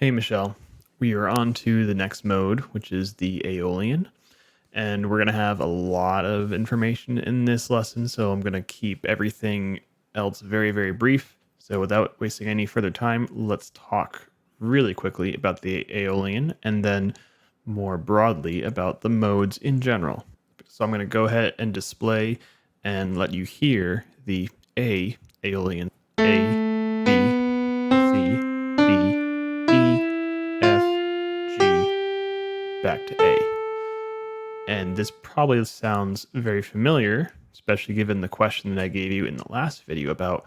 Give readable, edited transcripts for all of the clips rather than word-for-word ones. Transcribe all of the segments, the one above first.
Hey Michelle, we are on to the next mode, which is the Aeolian, and we're going to have a lot of information in this lesson, so I'm going to keep everything else very, very brief. So without wasting any further time, let's talk really quickly about the Aeolian and then more broadly about the modes in general. So I'm going to go ahead and display and let you hear the Aeolian. A, B, C, D, E, F, G, back to A. And this probably sounds very familiar, especially given the question that I gave you in the last video about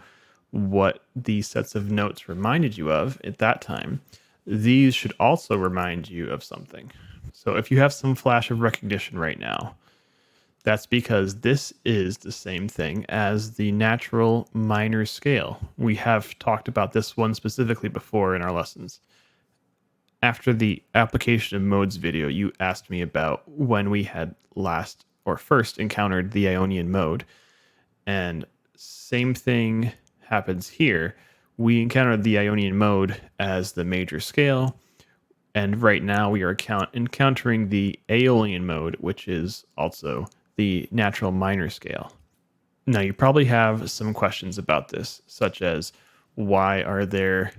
what these sets of notes reminded you of at that time. These should also remind you of something. So if you have some flash of recognition right now, that's because this is the same thing as the natural minor scale. We have talked about this one specifically before in our lessons. After the application of modes video, you asked me about when we had last or first encountered the Ionian mode. And same thing happens here. We encountered the Ionian mode as the major scale. And right now we are encountering the Aeolian mode, which is also the natural minor scale. Now, you probably have some questions about this, such as why are there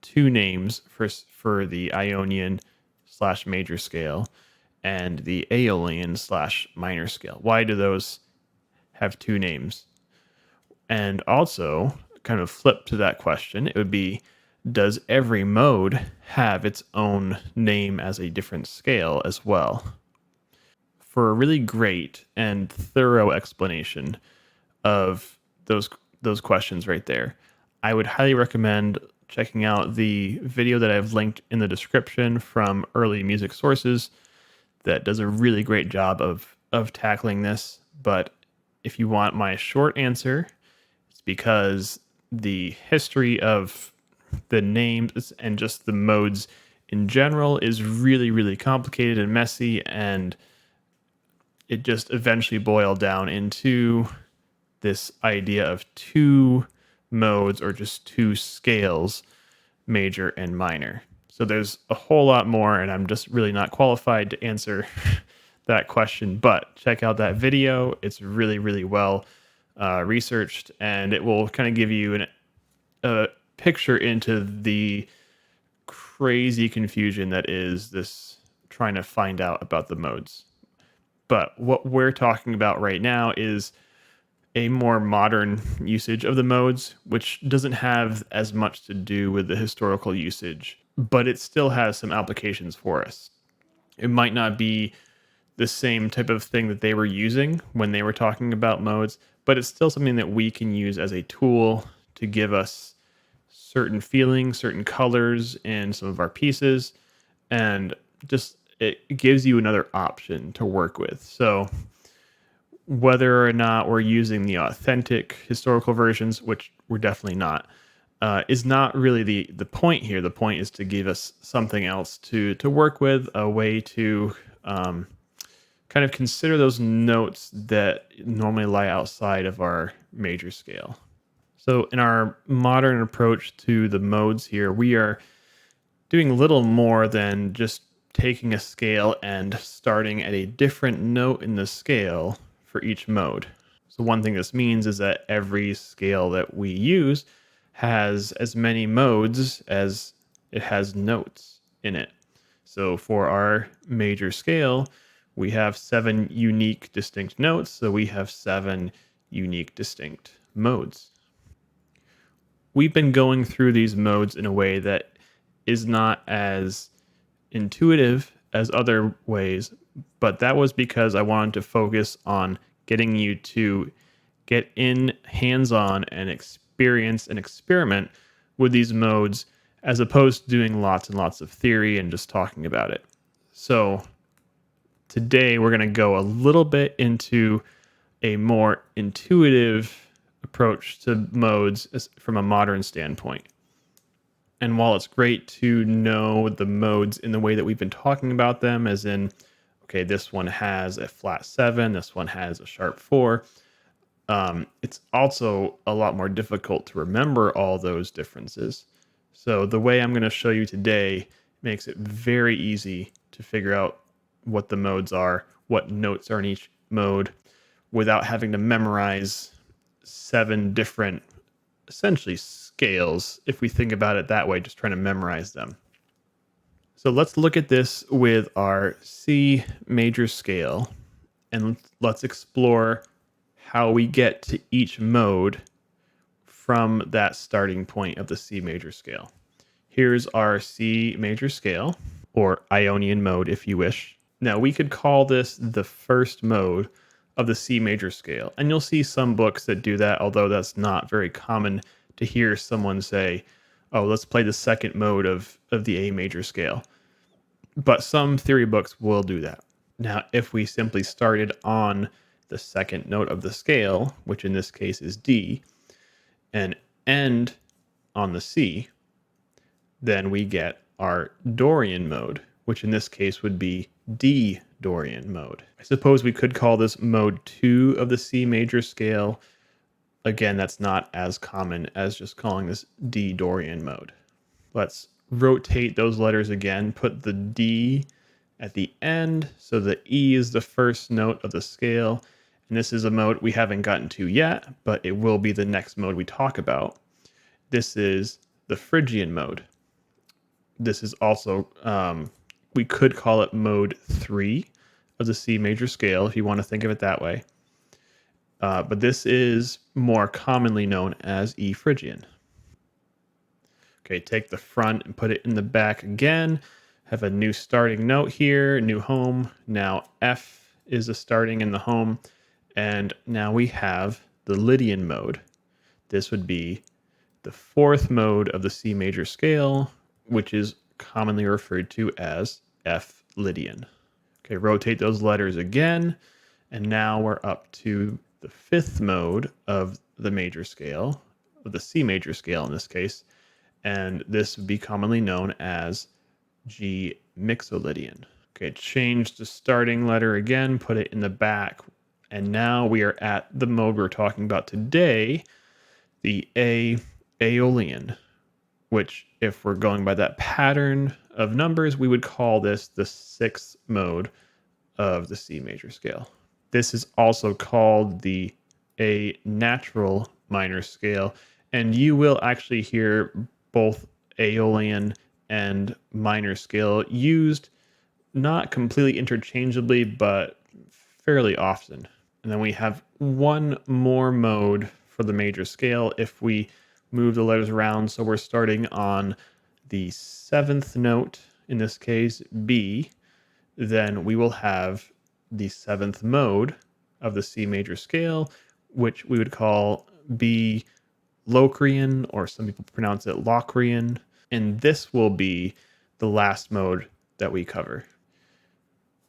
two names for the Ionian slash major scale and the Aeolian slash minor scale? Why do those have two names? And also, kind of flip to that question, it would be, does every mode have its own name as a different scale as well? For a really great and thorough explanation of those questions right there, I would highly recommend checking out the video that I've linked in the description from Early Music Sources that does a really great job of tackling this. But if you want my short answer, it's because the history of the names and just the modes in general is really, really complicated and messy, and it just eventually boiled down into this idea of two modes or just two scales, major and minor. So there's a whole lot more, and I'm just really not qualified to answer that question. But check out that video. It's really, really well researched, and it will kind of give you a picture into the crazy confusion that is this trying to find out about the modes. But what we're talking about right now is a more modern usage of the modes, which doesn't have as much to do with the historical usage, but it still has some applications for us. It might not be the same type of thing that they were using when they were talking about modes, but it's still something that we can use as a tool to give us certain feelings, certain colors in some of our pieces, and just it gives you another option to work with. So whether or not we're using the authentic historical versions, which we're definitely not, is not really the point here. The point is to give us something else to work with, a way to kind of consider those notes that normally lie outside of our major scale. So in our modern approach to the modes here, we are doing little more than just taking a scale and starting at a different note in the scale for each mode. So one thing this means is that every scale that we use has as many modes as it has notes in it. So for our major scale, we have 7 unique distinct notes, so we have 7 unique distinct modes. We've been going through these modes in a way that is not as intuitive as other ways, but that was because I wanted to focus on getting you to get in hands-on and experience and experiment with these modes as opposed to doing lots and lots of theory and just talking about it. So today we're going to go a little bit into a more intuitive approach to modes from a modern standpoint. And while it's great to know the modes in the way that we've been talking about them, as in, okay, this one has a flat 7, this one has a sharp 4, it's also a lot more difficult to remember all those differences. So the way I'm going to show you today makes it very easy to figure out what the modes are, what notes are in each mode, without having to memorize 7 different, essentially, scales, if we think about it that way, just trying to memorize them. So let's look at this with our C major scale, and let's explore how we get to each mode from that starting point of the C major scale. Here's our C major scale, or Ionian mode if you wish. Now we could call this the first mode of the C major scale, and you'll see some books that do that, although that's not very common to hear someone say, oh, let's play the second mode of the A major scale. But some theory books will do that. Now, if we simply started on the second note of the scale, which in this case is D, and end on the C, then we get our Dorian mode, which in this case would be D Dorian mode. I suppose we could call this mode 2 of the C major scale. Again, that's not as common as just calling this D Dorian mode. Let's rotate those letters again, put the D at the end, so the E is the first note of the scale. And this is a mode we haven't gotten to yet, but it will be the next mode we talk about. This is the Phrygian mode. This is also, we could call it mode 3 of the C major scale, if you want to think of it that way. But this is more commonly known as E Phrygian. Okay, take the front and put it in the back again. Have a new starting note here, new home. Now F is a starting in the home. And now we have the Lydian mode. This would be the 4th mode of the C major scale, which is commonly referred to as F Lydian. Okay, rotate those letters again. And now we're up to the 5th mode of the major scale, of the C major scale in this case. And this would be commonly known as G Mixolydian. Okay, change the starting letter again, put it in the back. And now we are at the mode we're talking about today, the Aeolian, which, if we're going by that pattern of numbers, we would call this the 6th mode of the C major scale. This is also called the A natural minor scale, and you will actually hear both Aeolian and minor scale used not completely interchangeably, but fairly often. And then we have one more mode for the major scale if we move the letters around. So we're starting on the 7th note, in this case, B. Then we will have the 7th mode of the C major scale, which we would call B Locrian, or some people pronounce it Locrian. And this will be the last mode that we cover.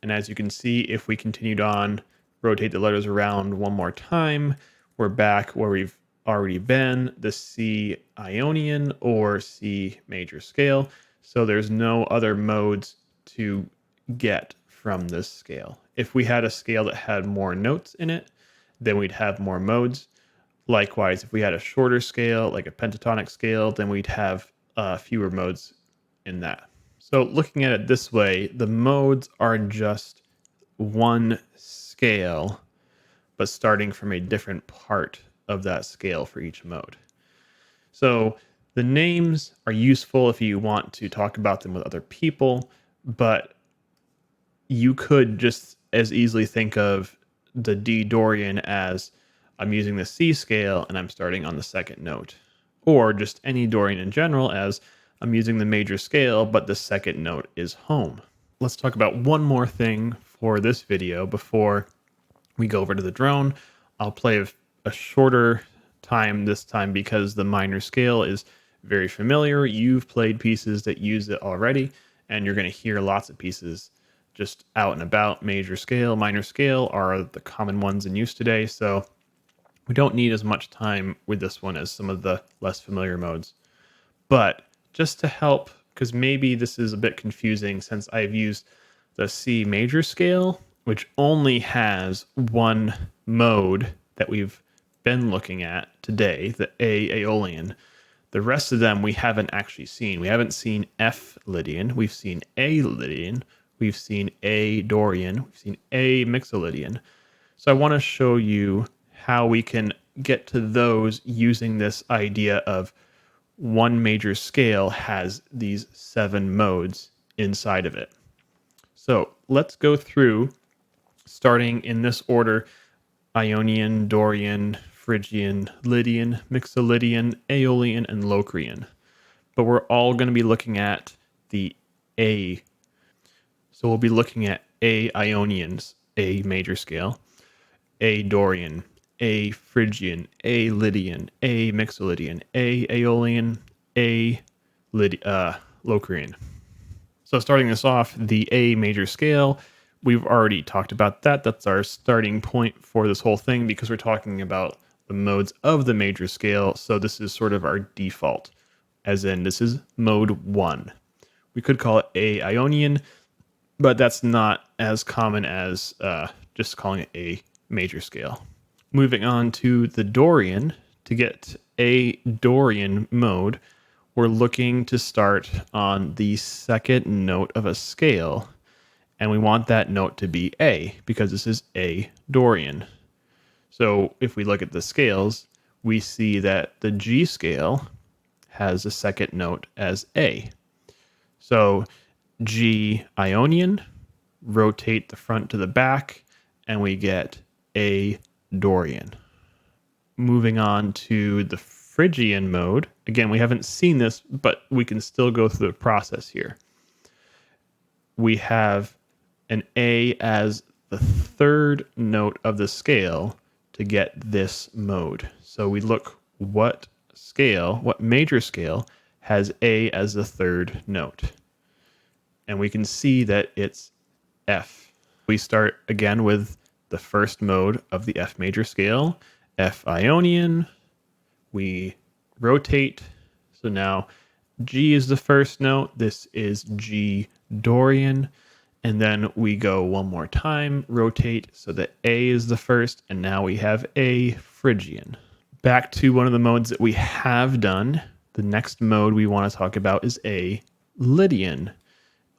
And as you can see, if we continued on, rotate the letters around one more time, we're back where we've already been, the C Ionian or C major scale. So there's no other modes to get from this scale. If we had a scale that had more notes in it, then we'd have more modes. Likewise, if we had a shorter scale, like a pentatonic scale, then we'd have fewer modes in that. So looking at it this way, the modes are just one scale, but starting from a different part of that scale for each mode. So the names are useful if you want to talk about them with other people, but you could just as easily think of the D Dorian as I'm using the C scale and I'm starting on the 2nd note, or just any Dorian in general as I'm using the major scale, but the 2nd note is home. Let's talk about one more thing for this video before we go over to the drone. I'll play a shorter time this time because the minor scale is very familiar. You've played pieces that use it already, and you're going to hear lots of pieces just out and about. Major scale, minor scale are the common ones in use today, so we don't need as much time with this one as some of the less familiar modes. But just to help, because maybe this is a bit confusing since I've used the C major scale, which only has one mode that we've been looking at today, the A Aeolian. The rest of them we haven't actually seen. We haven't seen F Lydian. We've seen A Lydian. We've seen A Dorian. We've seen A Mixolydian. So I want to show you how we can get to those using this idea of one major scale has these 7 modes inside of it. So let's go through, starting in this order: Ionian, Dorian, Phrygian, Lydian, Mixolydian, Aeolian, and Locrian. But we're all going to be looking at the A. So we'll be looking at A Ionians, A major scale, A Dorian, A Phrygian, A Lydian, A Mixolydian, A Aeolian, A Locrian. So starting this off, the A major scale, we've already talked about that. That's our starting point for this whole thing because we're talking about the modes of the major scale. So this is sort of our default, as in this is mode 1. We could call it A Ionian, but that's not as common as just calling it a major scale. Moving on to the Dorian, to get a Dorian mode, we're looking to start on the second note of a scale, and we want that note to be A because this is A Dorian. So if we look at the scales, we see that the G scale has the second note as A. So G Ionian, rotate the front to the back, and we get A Dorian. Moving on to the Phrygian mode. Again, we haven't seen this, but we can still go through the process here. We have an A as the third note of the scale to get this mode. So we look what major scale has A as the third note. And we can see that it's F. We start again with the first mode of the F major scale, F Ionian. We rotate. So now G is the first note. This is G Dorian. And then we go one more time, rotate so that A is the first. And now we have A Phrygian. Back to one of the modes that we have done. The next mode we want to talk about is A Lydian.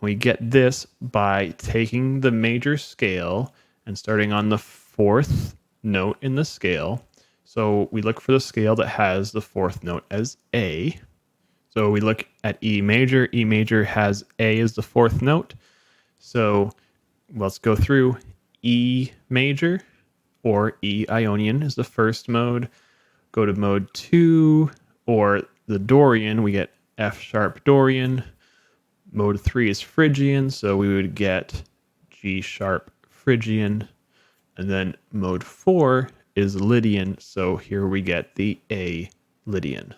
We get this by taking the major scale and starting on the 4th note in the scale. So we look for the scale that has the 4th note as A. So we look at E major. E major has A as the 4th note. So let's go through. E major or E Ionian is the first mode. Go to mode 2, or the Dorian, we get F sharp Dorian. Mode 3 is Phrygian, so we would get G sharp Phrygian. And then mode 4 is Lydian, so here we get the A Lydian.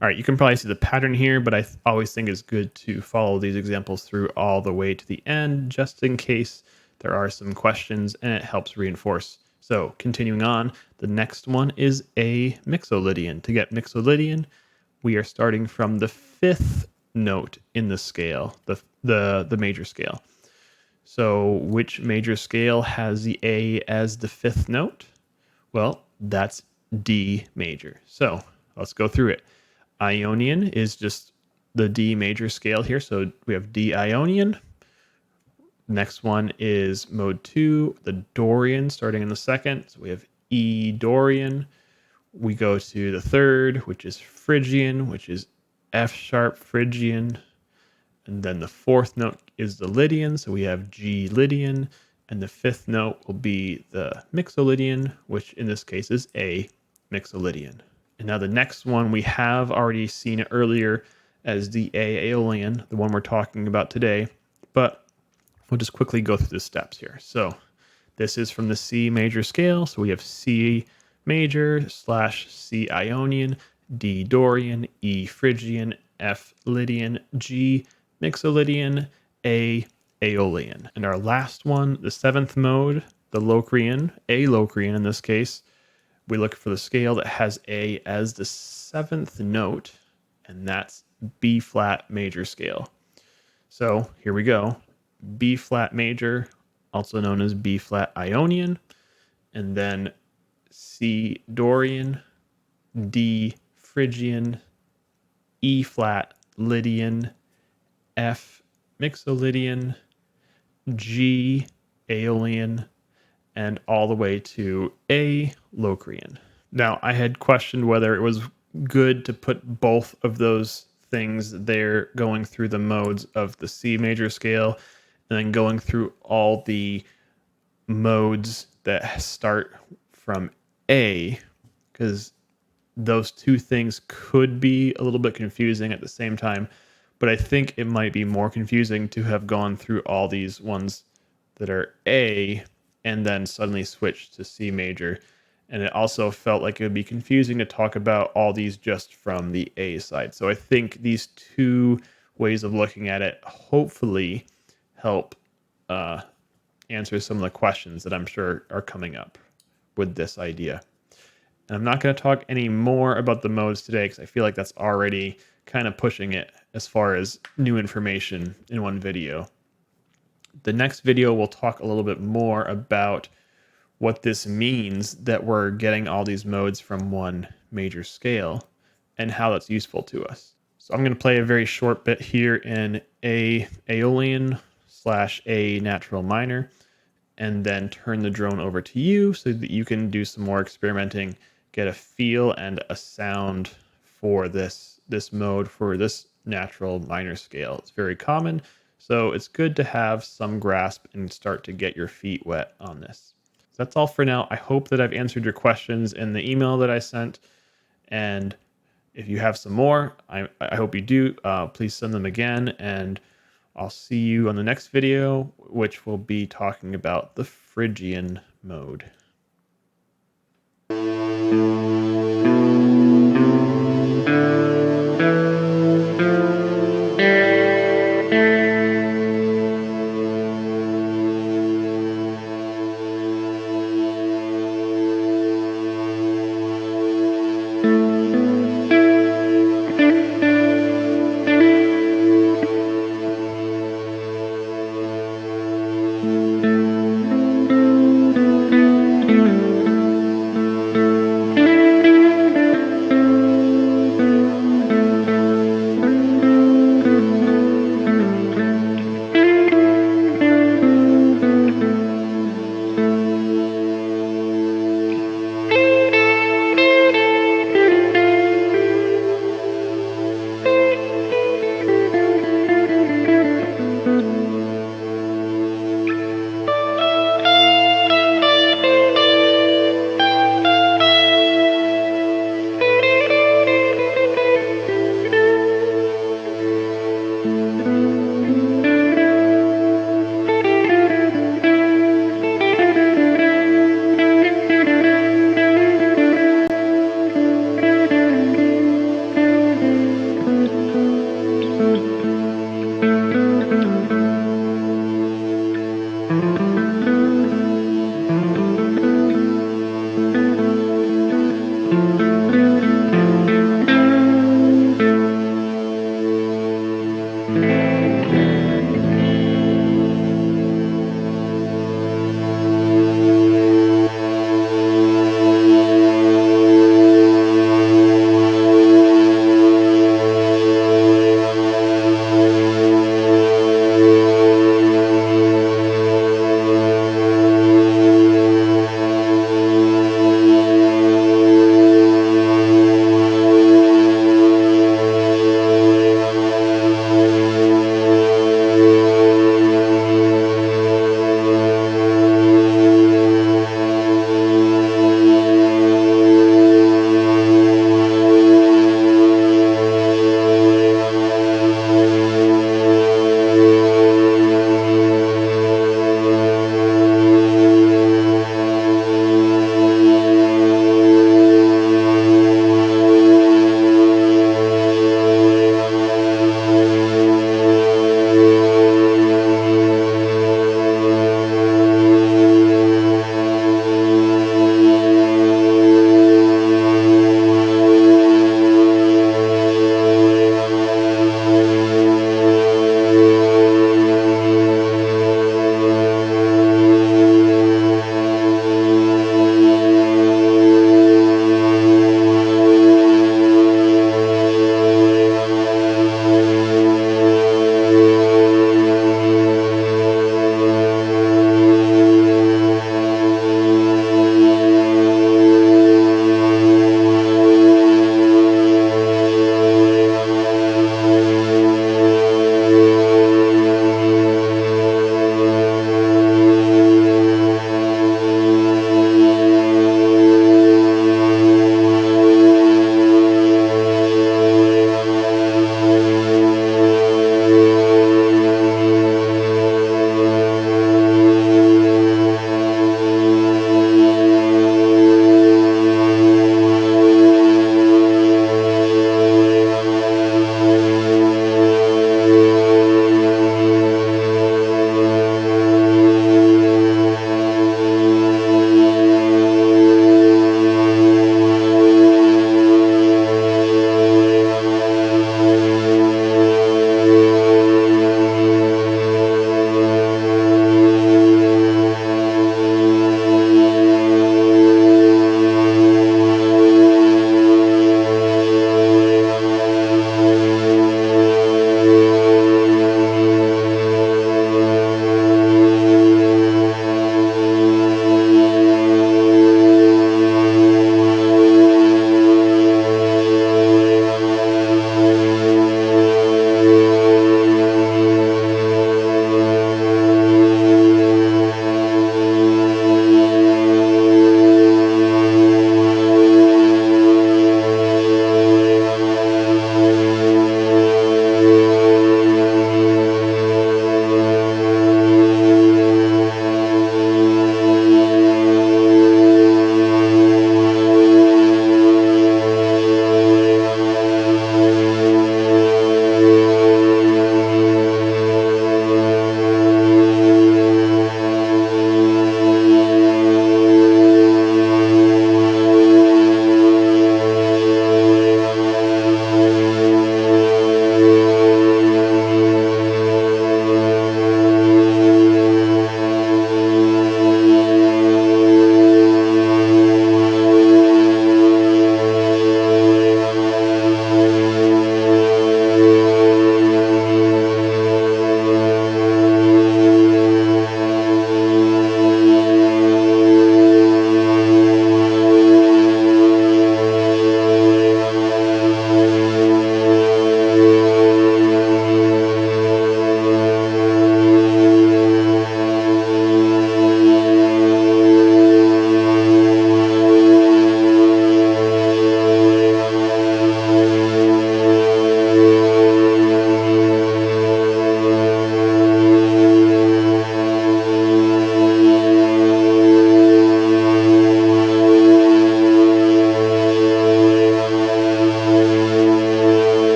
All right, you can probably see the pattern here, but I always think it's good to follow these examples through all the way to the end, just in case there are some questions, and it helps reinforce. So continuing on, the next one is A Mixolydian. To get Mixolydian, we are starting from the 5th note in the scale, the major scale. So which major scale has the A as the 5th note? Well, that's D major. So let's go through it. Ionian is just the D major scale here. So we have D Ionian. Next one is mode 2, the Dorian, starting in the 2nd. So we have E Dorian. We go to the 3rd, which is Phrygian, which is F sharp Phrygian. And then the 4th note is the Lydian, so we have G Lydian. And the 5th note will be the Mixolydian, which in this case is A Mixolydian. And now the next one, we have already seen it earlier as the A Aeolian, the one we're talking about today. But we'll just quickly go through the steps here. So this is from the C major scale. So we have C major / C Ionian, D Dorian, E Phrygian, F Lydian, G Mixolydian, A Aeolian. And our last one, the 7th mode, the Locrian, A Locrian in this case, we look for the scale that has A as the 7th note, and that's B flat major scale. So here we go. B flat major, also known as B flat Ionian, and then C Dorian, D Phrygian, E flat Lydian, F Mixolydian, G Aeolian, and all the way to A Locrian. Now, I had questioned whether it was good to put both of those things there going through the modes of the C major scale and then going through all the modes that start from A, because those two things could be a little bit confusing at the same time. But I think it might be more confusing to have gone through all these ones that are A and then suddenly switch to C major. And it also felt like it would be confusing to talk about all these just from the A side. So I think these two ways of looking at it hopefully help answer some of the questions that I'm sure are coming up with this idea. And I'm not going to talk any more about the modes today because I feel like that's already kind of pushing it as far as new information in one video. The next video will talk a little bit more about what this means that we're getting all these modes from one major scale and how that's useful to us. So I'm going to play a very short bit here in A Aeolian / A natural minor, and then turn the drone over to you so that you can do some more experimenting, get a feel and a sound for this mode for this natural minor scale. It's very common, so it's good to have some grasp and start to get your feet wet on this. So that's all for now. I hope that I've answered your questions in the email that I sent, and if you have some more, I hope you do. Please send them again, and I'll see you on the next video, which will be talking about the Phrygian mode.